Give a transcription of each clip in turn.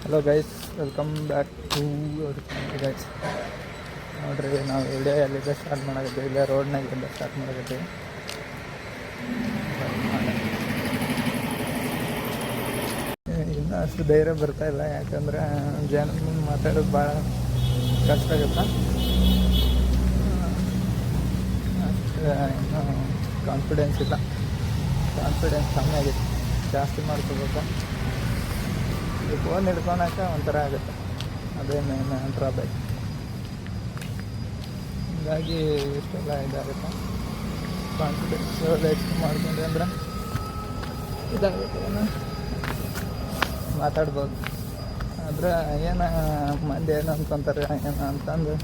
Hello guys, welcome back to guys. ನೋಡ್ರಿ, ನಾವು video ಎಲ್ಲಿಂದ ಸ್ಟಾರ್ಟ್ ಮಾಡಕತ್ತೀವಿ, ಇಲ್ಲೇ ರೋಡ್ನಾಗಿಂದ ಸ್ಟಾರ್ಟ್ ಮಾಡಕತ್ತೀವಿ. ಇನ್ನೂ ಅಷ್ಟು ಧೈರ್ಯ ಬರ್ತಾಯಿಲ್ಲ, ಯಾಕಂದ್ರೆ ಜನ ಮುಂದೆ ಮಾತಾಡೋದು ಭಾಳ ಕಷ್ಟ ಆಗುತ್ತೆ. ಅಷ್ಟು ಇನ್ನೂ ಕಾನ್ಫಿಡೆನ್ಸ್ ಇಲ್ಲ, ಕಾನ್ಫಿಡೆನ್ಸ್ ಕಮ್ಮಿ ಆಗಿತ್ತು, ಜಾಸ್ತಿ ಮಾಡ್ಕೋಬೇಕು. ಈ ಫೋನ್ ಹಿಡ್ಕೊಳಕ ಒಂಥರ ಆಗುತ್ತೆ, ಅದೇ ಮೇನ್ ಡ್ರಾಬ್ಯಾಕ್. ಹೀಗಾಗಿ ಇಷ್ಟೆಲ್ಲ ಇದಾಗುತ್ತೆ. ಕಾನ್ಫಿಡೆನ್ಸ್ ಹೆಚ್ಚು ಮಾಡ್ಕೊಂಡ್ರೆ ಅಂದ್ರೆ ಇದಾಗುತ್ತೆ, ಏನು ಮಾತಾಡ್ಬೋದು. ಆದರೆ ಏನು ಮಂದಿ ಏನು ಅಂದ್ಕೊತಾರೆ ಏನು ಅಂತಂದು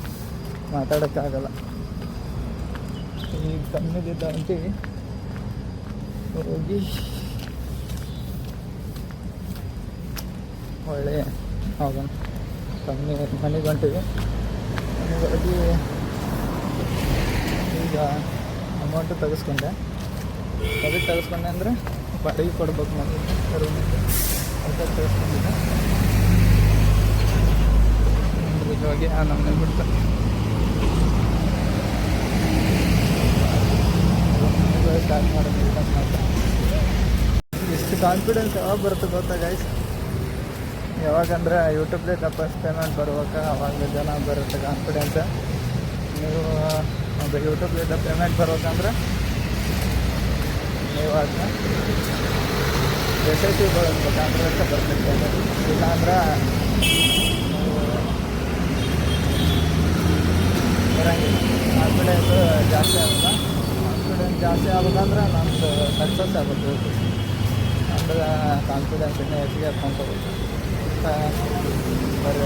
ಮಾತಾಡೋಕ್ಕಾಗಲ್ಲ. ಈಗ ಕಮ್ಮಿದಿದ್ದ ಅಂತೀವಿ, ಹೋಗಿ ಒಳ್ಳೆ ಹೋಗೋಣ. ಕಮ್ಮಿ ಮನೆಗೆ ಹೊಂಟಿವಿ. ಮನೆಗೆ ಹೋಗಿ ಈಗ ಅಮೌಂಟು ತೆಗೆಸ್ಕೊಂಡೆ ಅಂದರೆ ಬಾಡಿಗೆ ಕೊಡ್ಬೇಕು ಮನೆಗೆ, ರೂಮಿಗೆ. ಅದಕ್ಕೆ ತೆಗೆಸ್ಕೊಂಡಿದ್ದೆ. ಇಲ್ಲಿ ಹೋಗಿ ನಮ್ಮನೆ ಬಿಡ್ತಾರೆ. ಸ್ಟಾರ್ಟ್ ಮಾಡೋದು ಮಾತ್ರ. ಎಷ್ಟು ಕಾನ್ಫಿಡೆನ್ಸ್ ಯಾವಾಗ ಬರುತ್ತೆ ಗೊತ್ತಾ ಗೈಸ್? ಯಾವಾಗಂದ್ರೆ ಯೂಟ್ಯೂಬ್ಲಿಂದ ಫಸ್ಟ್ ಪೇಮೆಂಟ್ ಬರ್ಬೇಕು, ಅವಾಗ ಜನ ಬರುತ್ತೆ ಕಾನ್ಫಿಡೆನ್ಸ್. ನೀವು ಒಂದು ಯೂಟ್ಯೂಬ್ಲಿಂದ ಪೇಮೆಂಟ್ ಬರ್ಬೇಕಂದ್ರೆ ನೀವು ಅದನ್ನ ಯಶಸ್ವಿಗಳು ಕಾನ್ಫಿಡೆನ್ಸ್ ಬರ್ತೈತೆ. ಇಲ್ಲಾಂದ್ರೆ ಬರೋಂಗಿಲ್ಲ. ಕಾನ್ಫಿಡೆನ್ಸು ಜಾಸ್ತಿ ಆಗಲ್ಲ. ಕಾನ್ಫಿಡೆನ್ಸ್ ಜಾಸ್ತಿ ಆಗ್ಬೇಕಂದ್ರೆ ನಮ್ಮದು ಸಕ್ಸಸ್ ಆಗುತ್ತೆ. ಅಂದ್ರೆ ಕಾನ್ಫಿಡೆನ್ಸ್ ಇನ್ನೂ ಹೆಚ್ಚಿಗೆ ಹಾಕ್ಕೊಂಡ್ಕೋಬೇಕು. ಬರೀ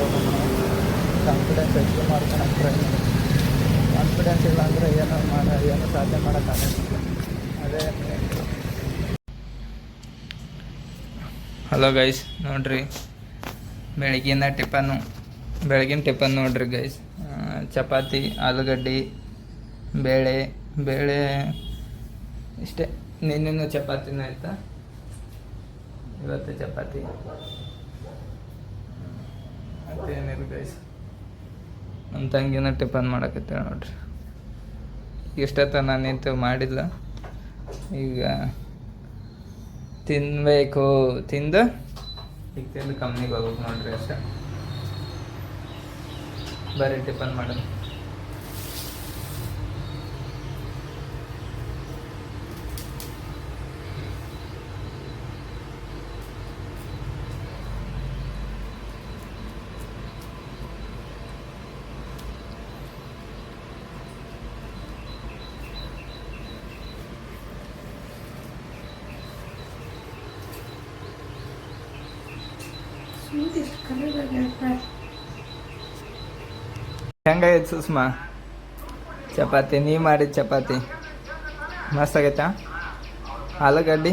ಕಾನ್ಫಿಡೆನ್ಸ್ ಹೆಚ್ಚು ಮಾಡ್ಕೊಳಕ್ಕೆ ಟ್ರೈ ಮಾಡಿ. ಕಾನ್ಫಿಡೆನ್ಸ್ ಇಲ್ಲ ಅಂದರೆ ಏನು ಸಾಧ್ಯ ಮಾಡೋಕ್ಕಾಗಲ್ಲ. ಅದೇ. ಹಲೋ ಗೈಸ್, ನೋಡಿರಿ ಬೆಳಗಿನ ಟಿಫನ್ ನೋಡಿರಿ ಗೈಸ್. ಚಪಾತಿ, ಆಲೂಗಡ್ಡೆ, ಬೇಳೆ ಇಷ್ಟೇ. ನಿನ್ನೆನೂ ಚಪಾತಿನೇ ಆಯಿತಾ, ಇವತ್ತು ಚಪಾತಿ. ಮತ್ತೇನಿಲ್ಲ ಗೈಸ್, ನಮ್ಮ ತಂಗಿನ ಟಿಫನ್ ಮಾಡಕತ್ತೇಳ ನೋಡ್ರಿ. ಇಷ್ಟೊತ್ತ ನಾನು ನಿಂತು ಮಾಡಿಲ್ಲ, ಈಗ ತಿನ್ನಬೇಕು. ತಿಂದು ಕಂಪ್ನಿಗೆ ಹೋಗ್ಬೇಕು ನೋಡ್ರಿ ಅಷ್ಟೇ. ಬರೀ ಟಿಫನ್ ಮಾಡೋದು. ಹೆಂಗಾಗೈತೆ ಸುಷ್ಮಾ ಚಪಾತಿ? ನೀ ಮಾಡಿದ ಚಪಾತಿ ಮಸ್ತ್ ಆಗೈತಾ? ಆಲೂಗಡ್ಡೆ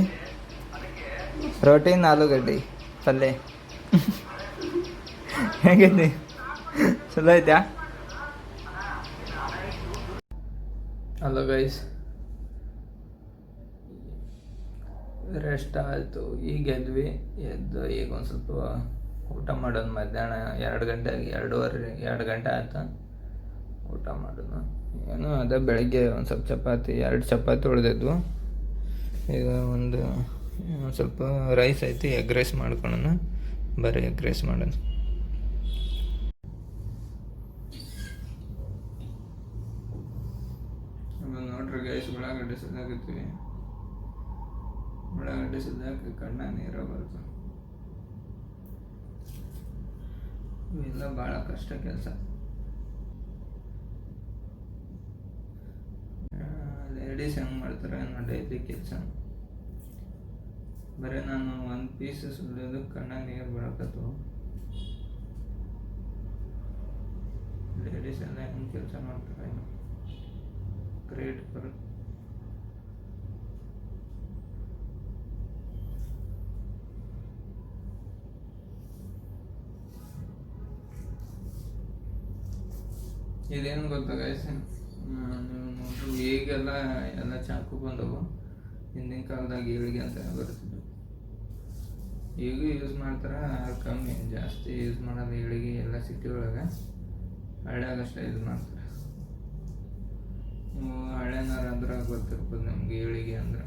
ರೋಟಿನ ಆಲೂಗಡ್ಡೆ ಪಲ್ಯ ಹೆಂಗೈತಿ? ಚಲೋ ಐತಾ? ಹಲೋ ಗೈಸ್, ರೆಸ್ಟ್ ಆಯಿತು. ಈಗ ಎದ್ದು ಈಗ ಒಂದು ಸ್ವಲ್ಪ ಊಟ ಮಾಡೋದು. ಮಧ್ಯಾಹ್ನ 2 ಗಂಟೆ ಆಯ್ತು ಊಟ ಮಾಡೋದು. ಏನು ಅದೇ ಬೆಳಗ್ಗೆ ಒಂದು ಸ್ವಲ್ಪ ಚಪಾತಿ, 2 ಚಪಾತಿ ಉಳಿದಿದ್ವು. ಈಗ ಒಂದು ಸ್ವಲ್ಪ ರೈಸ್ ಐತಿ, ಎಗ್ ರೈಸ್ ಮಾಡ್ಕೊಳ್ಳೋಣ. ಬರೀ ಎಗ್ ರೈಸ್ ಮಾಡೋಣ. ನೋಡ್ರಿ ಗೈಸ್, ಉಳ್ಳಾಗಡ್ಡೆ ಸುದ್ದಾಕತ್ತೀವಿ. ಉಳ್ಳಾಗಡ್ಡೆ ಸುದ್ದಾಕ ಕಣ್ಣ ನೀರ ಬರ್ತದೆ. ಇವೆಲ್ಲ ಭಾಳ ಕಷ್ಟ ಕೆಲಸ. ಲೇಡೀಸ್ ಹೆಂಗೆ ಮಾಡ್ತಾರೆ ಅನ್ನೋ ಡೈಲಿ ಕೆಲಸ. ಬರೀ ನಾನು ಒಂದು ಪೀಸ್ ಸುಲಿಯೋದು ಕಣ್ಣ ನೀರು ಬರಕತ್ತು. ಲೇಡೀಸ್ ಎಲ್ಲ ಹೆಂಗೆ ಕೆಲಸ ಮಾಡ್ತಾರೆ, ಗ್ರೇಟ್ ವರ್ಕ್. ಇದೇನು ಗೊತ್ತಾ ಗೈಸ್, ನೀವು ನೋಡ್ರಿ ಈಗೆಲ್ಲ ಚಾಕು ಬಂದವು. ಹಿಂದಿನ ಕಾಲದಾಗ ಏಳಿಗೆ ಅಂತ ಬರ್ತಿದ್ವು. ಈಗೂ ಯೂಸ್ ಮಾಡ್ತಾರೆ, ಕಮ್ಮಿ ಜಾಸ್ತಿ ಜಾಸ್ತಿ ಯೂಸ್ ಮಾಡೋದು ಈಳಿಗೆ ಎಲ್ಲ ಸಿಟಿ ಒಳಗೆ. ಹಳ್ಳ್ಯಾಗಷ್ಟೇ ಯೂಸ್ ಮಾಡ್ತಾರೆ. ನೀವು ಹಳ್ಳ್ಯಾನಾರ ಅಂದ್ರೆ ಗೊತ್ತಿರ್ಬೋದು ನಿಮ್ಗೆ ಈಳಿಗೆ ಅಂದ್ರೆ.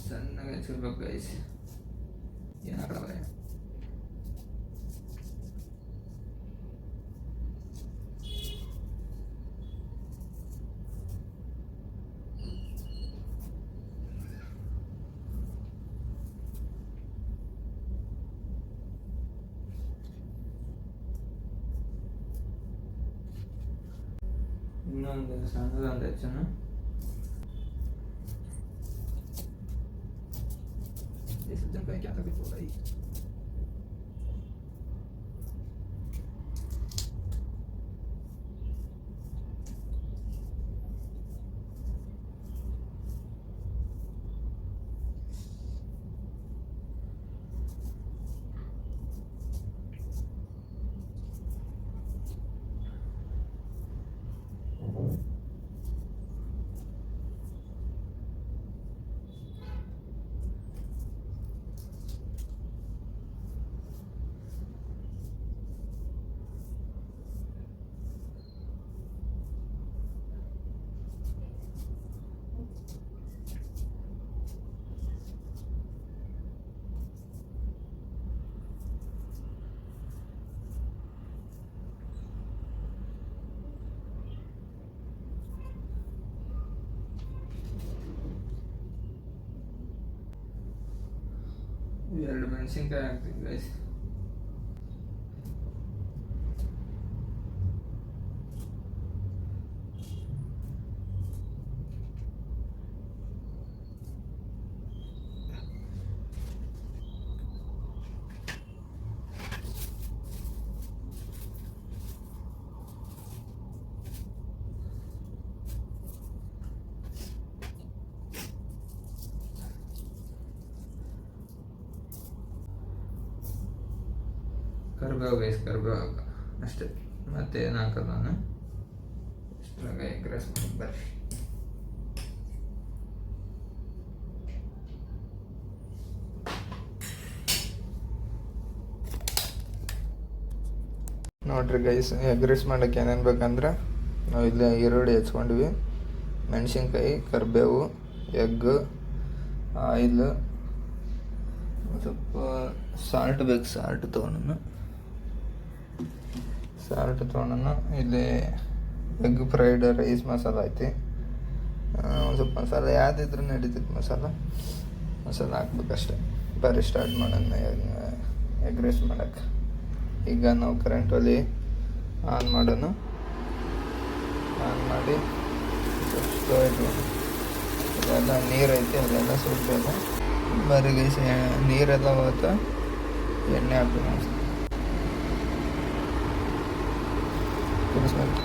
ಸಣ್ಣಗೆ ಹಚ್ಚಿರ್ಬೇಕು ಗೈಸ್. ಏನಾಗಲ್ಲ. ಇನ್ನೊಂದು ಸಣ್ಣದೊಂದು ಹೆಚ್ಚನ ಸದ್ಯಕ್ಕೆ ಹಾಕಬೇಕು ಐ ಎರಡು ಮೆಣಸಿನ್ಕಾಯಿ ಹಾಕ್ತೀವಿ ಗೈಸ್. ಕರಿಬೇವು ಗೈಸ್, ಕರಿಬೇವು ಹಾಕ ಅಷ್ಟೇ, ಮತ್ತೆ ಏನು ಹಾಕೋದು ನಾನು ಇಷ್ಟ್ರಾಗ ಎಗ್ ರೈಸ್ ಮಾಡಿ ಬರ್ರಿ. ನೋಡ್ರಿ ಗೈಸ್, ಎಗ್ ರೈಸ್ ಮಾಡೋಕ್ಕೆ ಏನೇನು ಬೇಕಂದ್ರೆ ನಾವು ಇಲ್ಲಿ ಈರುಳ್ಳಿ ಹೆಚ್ಕೊಂಡ್ವಿ, ಮೆಣಸಿನ್ಕಾಯಿ, ಕರಿಬೇವು, ಎಗ್, ಆಯಿಲ್, ಸ್ವಲ್ಪ ಸಾಲ್ಟ್ ಬೇಕು, ಸಾಲ್ಟ್ ತೊಗೊಂಡು ಇಲ್ಲಿ ಎಗ್ ಫ್ರೈಡ್ ರೈಸ್ ಮಸಾಲ ಐತಿ, ಒಂದು ಸ್ವಲ್ಪ ಮಸಾಲ ಯಾವುದಿದ್ರೂ ನಡೀತೈತಿ. ಮಸಾಲ ಹಾಕ್ಬೇಕಷ್ಟೆ. ಬರ್ರಿ ಸ್ಟಾರ್ಟ್ ಮಾಡೋಣ ಎಗ್ ರೈಸ್ ಮಾಡೋಕ್ಕೆ. ಈಗ ನಾವು ಕರೆಂಟ್ ಒಲೆ ಆನ್ ಮಾಡೋಣ. ಆನ್ ಮಾಡಿ ಸ್ಟವ್ ಇಟ್ಕೊಂಡು ಅದೆಲ್ಲ ನೀರು ಐತಿ, ಅದೆಲ್ಲ ಸುಡಬೇಕು. ಬರ್ರಿ ಗೈಸ್, ನೀರೆಲ್ಲ ಹೋಗುತ್ತೆ, ಎಣ್ಣೆ ಹಾಕ್ಬೇಕು. ಕುದಿಸ್ಬೇಕು.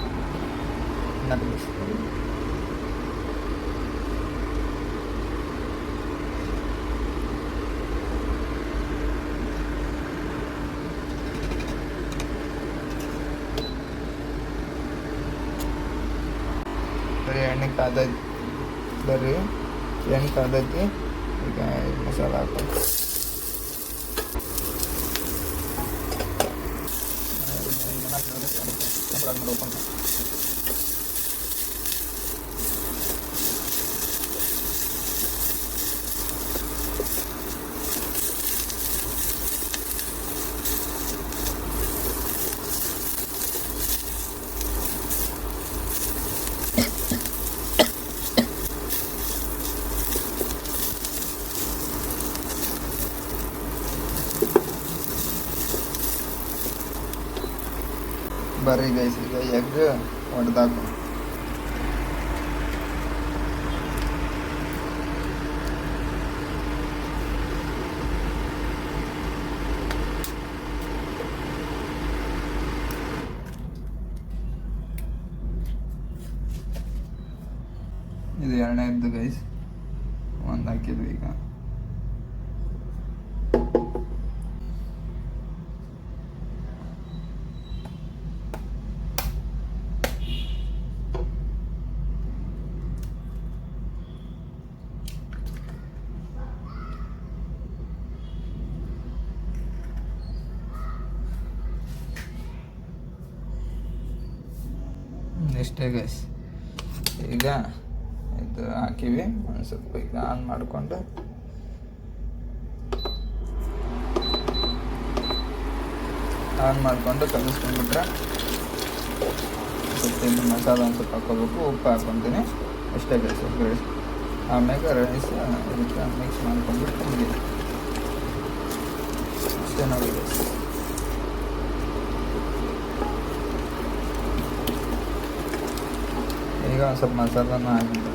ಬರೀ ಎಣ್ಣೆ ಕಾದೈತಿ, ಈಗ ಮಸಾಲ ಹಾಕೋದು. ಬರ್ರಿ ಗೈಸ್, ಈಗ ಎಗ್ ಹೊಡೆದಾಕು. ಇದು ಎರಡನೇದ್ದು ಗೈಸ್, ಒಂದು ಹಾಕಿದ್ವಿ. ಈಗ ಇಷ್ಟೇ ಗೈಸ್. ಈಗ ಇದು ಹಾಕಿವಿ, ಒಂದು ಸ್ವಲ್ಪ ಈಗ ಆನ್ ಮಾಡಿಕೊಂಡು ಕಲಿಸ್ಕೊಂಡ್ಬಿಟ್ರೆ ಸ್ವಲ್ಪ ಮಸಾಲ ಒಂದು ಸ್ವಲ್ಪ ಹಾಕೋಬೇಕು, ಉಪ್ಪು ಹಾಕ್ಕೊತೀನಿ ಅಷ್ಟೇ ಗೈಸ್. ರೈಸ್ ಆಮೇಲೆ ರೈಸ್ ಇದಕ್ಕೆ ಮಿಕ್ಸ್ ಮಾಡ್ಕೊಂಡ್ಬಿಟ್ಟು ಮುಗಿದು ಅಷ್ಟೇ ನೋಡಿ ಗೈಸ್. ಈಗ ಒಂದು ಸ್ವಲ್ಪ ಮಸಾಲನ ಹಾಕಿದ್ದು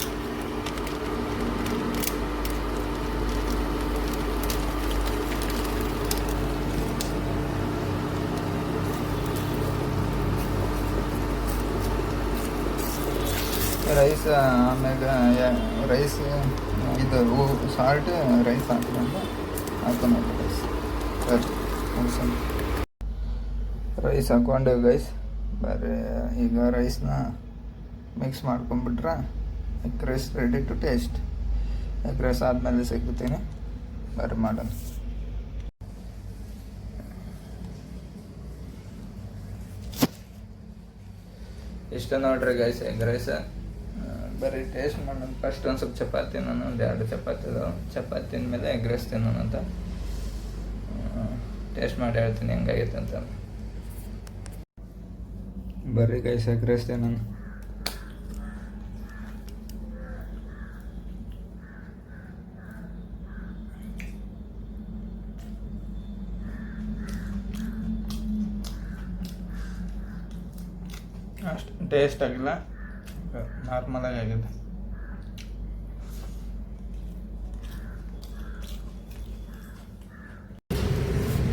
ರೈಸ್, ಆಮ್ಯಾಗ ರೈಸ್ ಇದು ಸಾಲ್ಟ್ ರೈಸ್ ಹಾಕ್ಕೊಂಡು ಹಾಕೊಂಡು ರೈಸ್ ಹಾಕ್ಕೊಂಡು ಗೈಸ್ ಬರೀ ಈಗ ರೈಸ್ನ ಮಿಕ್ಸ್ ಮಾಡ್ಕೊಂಡ್ಬಿಟ್ರೆ egg rice ready to taste. Egg rice ಆದಮೇಲೆ ಸಿಗ್ತೀನಿ, ಬರೀ ಮಾಡೋಣ. ಇಷ್ಟ ನೋಡ್ರಿ ಗೈಸ್ ಎಗ್ ರೈಸ್. ಬರೀ ಟೇಸ್ಟ್ ಮಾಡೋಣ. ಫಸ್ಟ್ ಒಂದು ಸ್ವಲ್ಪ ಚಪಾತಿ, ನಾನು ಒಂದು 2 ಚಪಾತಿ ಇದಾವೆ, ಚಪಾತಿ ತಿಂದಮೇಲೆ ಎಗ್ ರೈಸ್ ತಿನ್ನೋಣ ಅಂತ. ಟೇಸ್ಟ್ ಮಾಡಿ ಹೇಳ್ತೀನಿ ಹೆಂಗಾಗೈತೆ ಅಂತ. ಬರ್ರಿ ಗೈಸ್ ಎಗ್ ರೈಸ್ ತಿನ್ನೋಣ. ಅಷ್ಟು ಟೇಸ್ಟ್ ಆಗಿಲ್ಲ, ನಾರ್ಮಲಾಗಿ ಆಗಿದೆ.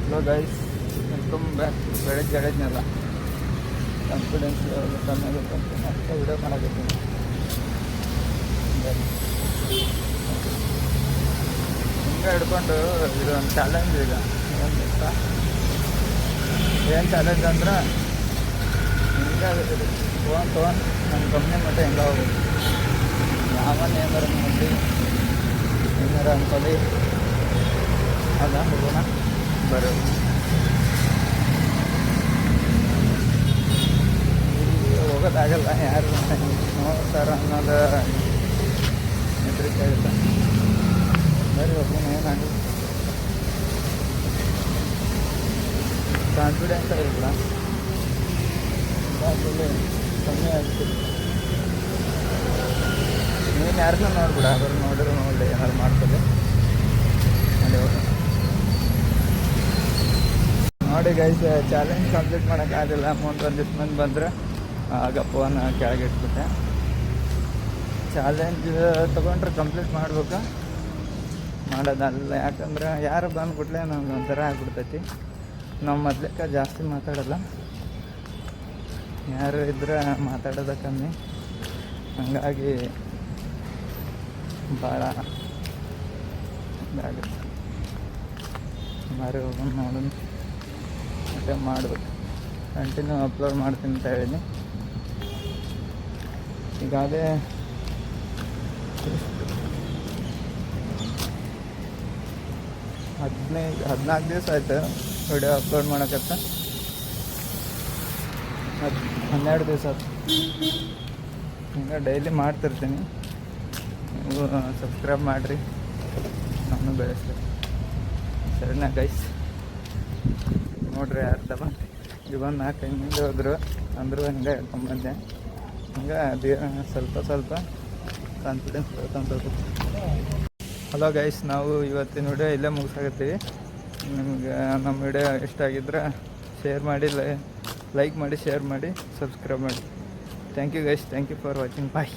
Hello guys, welcome back. ಬೆಳಗ್ಗೆ ಹೇಳಿದ್ನಲ್ಲ ಕಾನ್ಫಿಡೆನ್ಸ್ ಕಮ್ಮಿ ಆಗುತ್ತೆ ಅಂತ ಮತ್ತೆ ವಿಡಿಯೋ ಮಾಡಾಕತ್ತೀನಿ. ಹಿಂಗೆ ಹಿಡ್ಕೊಂಡು ಇದೊಂದು ಚಾಲೆಂಜ್. ಈಗ ಏನು ಚಾಲೆಂಜ್ ಅಂದ್ರೆ ಹಿಂಗೆ ಫೋನ್ ತೊಗೊಂಡು ನಮ್ಮ ಕಂಪ್ನಿ ಮಟ್ಟ ಹೆಂಗೆ ಹೋಗ್ಬೇಕು. ಯಾವನ್ನ ಏನಾರ ನೋಡಿ ಏನಾರ ಅನ್ಕೊಳ್ಳಿ, ಅದ ಹೋಗೋಣ ಬರೋ. ಹೋಗೋದಾಗಲ್ಲ, ಯಾರು ನೋಡ್ತಾರೆ ಅನ್ನೋದು ಹೆದರಿಕೆ ಆಗುತ್ತೆ. ಬರೀ ಹೋಗೋಣ, ಏನಾಗಲ್ಲ. ಕಾನ್ಫಿಡೆನ್ಸ್ ಆಗಿಲ್ಲ, ಕಮ್ಮಿ ಆಗ್ತಿದೆ. ನೀನು ಯಾರನ್ನ ನೋಡ್ಬಿಡ, ಅವ್ರು ನೋಡಿದ್ರು ನೋಡಲಿ, ಏನಾದ್ರು ಮಾಡ್ತದೆ ನೋಡಿ ಗೈಸ್. ಚಾಲೆಂಜ್ ಕಂಪ್ಲೀಟ್ ಮಾಡೋಕ್ಕಾಗಲಿಲ್ಲ. ಅಮೌಂಟ್ ಒಂದಿಷ್ಟು ಮಂದಿ ಬಂದರೆ ಆಗ ಫೋನ್ ಕೆಳಗೆ ಇಟ್ಬಿಟ್ಟೆ. ಚಾಲೆಂಜ್ ತೊಗೊಂಡ್ರೆ ಕಂಪ್ಲೀಟ್ ಮಾಡ್ಬೇಕು, ಮಾಡೋದಲ್ಲ. ಯಾಕಂದ್ರೆ ಯಾರು ಬಂದ್ಬಿಟ್ಲೆ ನಮ್ಗೆ ಒಂಥರ ಆಗ್ಬಿಡ್ತೈತಿ. ನಾವು ಮೊದ್ಲಕ್ಕೆ ಜಾಸ್ತಿ ಮಾತಾಡೋಲ್ಲ, ಯಾರು ಇದ್ರೆ ಮಾತಾಡೋದ ಕಮ್ಮಿ. ಹಂಗಾಗಿ ಭಾಳ ಇದಾಗುತ್ತೆ. ಮಾರಿ ಹೋಗೋಣ, ನೋಡೋಣ, ಮತ್ತೆ ಮಾಡ್ಬೇಕು. ಕಂಟಿನ್ಯೂ ಅಪ್ಲೋಡ್ ಮಾಡ್ತೀನಿ ಅಂತ ಹೇಳೀನಿ. ಈಗಾಗಲೇ 14 ದಿವಸ ಆಯ್ತು ವಿಡಿಯೋ ಅಪ್ಲೋಡ್ ಮಾಡೋಕತ್ತ. 12 ದಿವಸ ಆಯ್ತು. ಹಿಂಗೆ ಡೈಲಿ ಮಾಡ್ತಿರ್ತೀನಿ. ನೀವು ಸಬ್ಸ್ಕ್ರೈಬ್ ಮಾಡಿರಿ, ನಾನು ಬೆಳೆಸ್ತೀನಿ. ಸರಿನಾ ಗೈಸ್? ನೋಡ್ರಿ, ಅರ್ಧ ಬಂದು ಇವನ್ 4-5 ಮಂದಿ ಹೋದ್ರು, ಅಂದರೂ ಹಿಂಗೆ ಹೇಳ್ಕೊಂಬಂದೆ. ಹಂಗೆ ಅದು ಸ್ವಲ್ಪ ಕಾನ್ಫಿಡೆನ್ಸ್ ಬರ್ತಾನೆ. ಹಲೋ ಗೈಸ್, ನಾವು ಇವತ್ತಿನ ವಿಡಿಯೋ ಇಲ್ಲೇ ಮುಗಿಸಾಕತ್ತೀವಿ. ನಿಮ್ಗೆ ನಮ್ಮ ವಿಡಿಯೋ ಇಷ್ಟ ಆಗಿದ್ರೆ ಶೇರ್ ಮಾಡಿ, ಲೈಕ್ ಮಾಡಿ, ಶೇರ್ ಮಾಡಿ, ಸಬ್ಸ್ಕ್ರೈಬ್ ಮಾಡಿ. Thank you guys, thank you for watching. Bye.